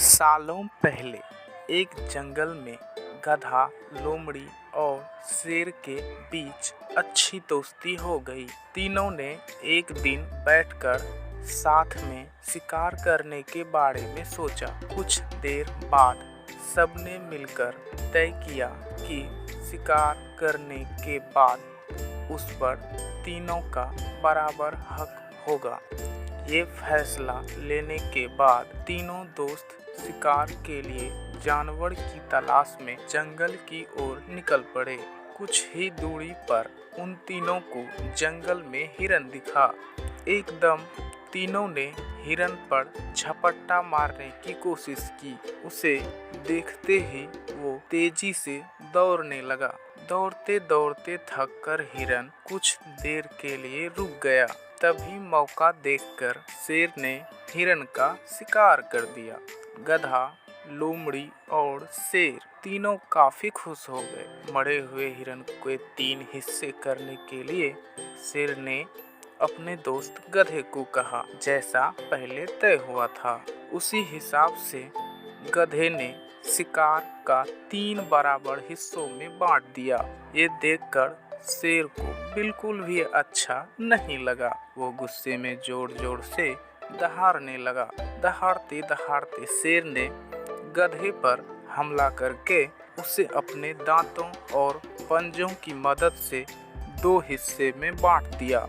सालों पहले एक जंगल में गधा, लोमड़ी और शेर के बीच अच्छी दोस्ती हो गई। तीनों ने एक दिन बैठकर साथ में शिकार करने के बारे में सोचा। कुछ देर बाद सबने मिलकर तय किया कि शिकार करने के बाद उस पर तीनों का बराबर हक होगा। ये फैसला लेने के बाद तीनों दोस्त शिकार के लिए जानवर की तलाश में जंगल की ओर निकल पड़े। कुछ ही दूरी पर उन तीनों को जंगल में हिरन दिखा। एकदम तीनों ने हिरन पर झपट्टा मारने की कोशिश की। उसे देखते ही वो तेजी से दौड़ने लगा। दौड़ते दौड़ते थक कर हिरन कुछ देर के लिए रुक गया। तभी मौका देखकर शेर ने हिरन का शिकार कर दिया। गधा, लोमड़ी और शेर तीनों काफी खुश हो गए। मरे हुए हिरन के 3 हिस्से करने के लिए शेर ने अपने दोस्त गधे को कहा, जैसा पहले तय हुआ था। उसी हिसाब से गधे ने शिकार का 3 बराबर हिस्सों में बांट दिया। ये देखकर शेर को बिल्कुल भी अच्छा नहीं लगा। वो गुस्से में जोर जोर से दहाड़ने लगा। दहाड़ते दहाड़ते शेर ने गधे पर हमला करके उसे अपने दांतों और पंजों की मदद से 2 हिस्से में बांट दिया।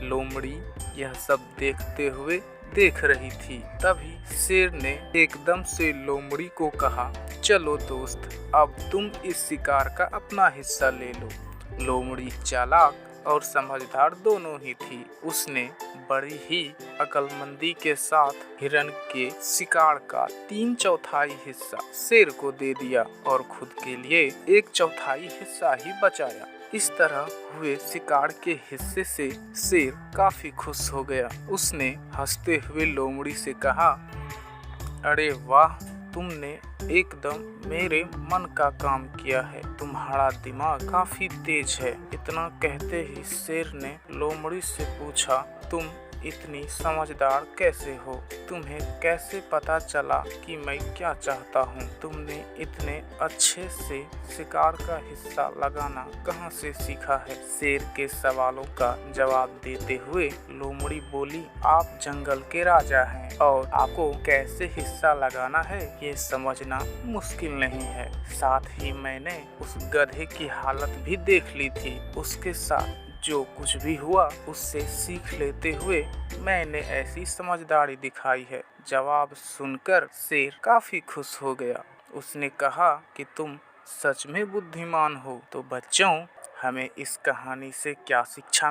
लोमड़ी यह सब देखते हुए देख रही थी। तभी शेर ने एकदम से लोमड़ी को कहा, चलो दोस्त, अब तुम इस शिकार का अपना हिस्सा ले लो। लोमड़ी चालाक और समझदार दोनों ही थी। उसने बड़ी ही अक्लमंदी के साथ हिरन के शिकार का 3/4 हिस्सा शेर को दे दिया और खुद के लिए 1/4 हिस्सा ही बचाया। इस तरह हुए शिकार के हिस्से से शेर काफी खुश हो गया। उसने हंसते हुए लोमड़ी से कहा, अरे वाह, तुमने एकदम मेरे मन का काम किया है। तुम्हारा दिमाग काफी तेज है। इतना कहते ही शेर ने लोमड़ी से पूछा, तुम इतनी समझदार कैसे हो? तुम्हें कैसे पता चला कि मैं क्या चाहता हूँ? तुमने इतने अच्छे से शिकार का हिस्सा लगाना कहाँ से सीखा है? शेर के सवालों का जवाब देते हुए लोमड़ी बोली, आप जंगल के राजा हैं और आपको कैसे हिस्सा लगाना है ये समझना मुश्किल नहीं है। साथ ही मैंने उस गधे की हालत भी देख ली थी। उसके साथ जो कुछ भी हुआ उससे सीख लेते हुए मैंने ऐसी समझदारी दिखाई है। जवाब सुनकर शेर काफी खुश हो गया। उसने कहा कि तुम सच में बुद्धिमान हो। तो बच्चों, हमें इस कहानी से क्या शिक्षा मिली?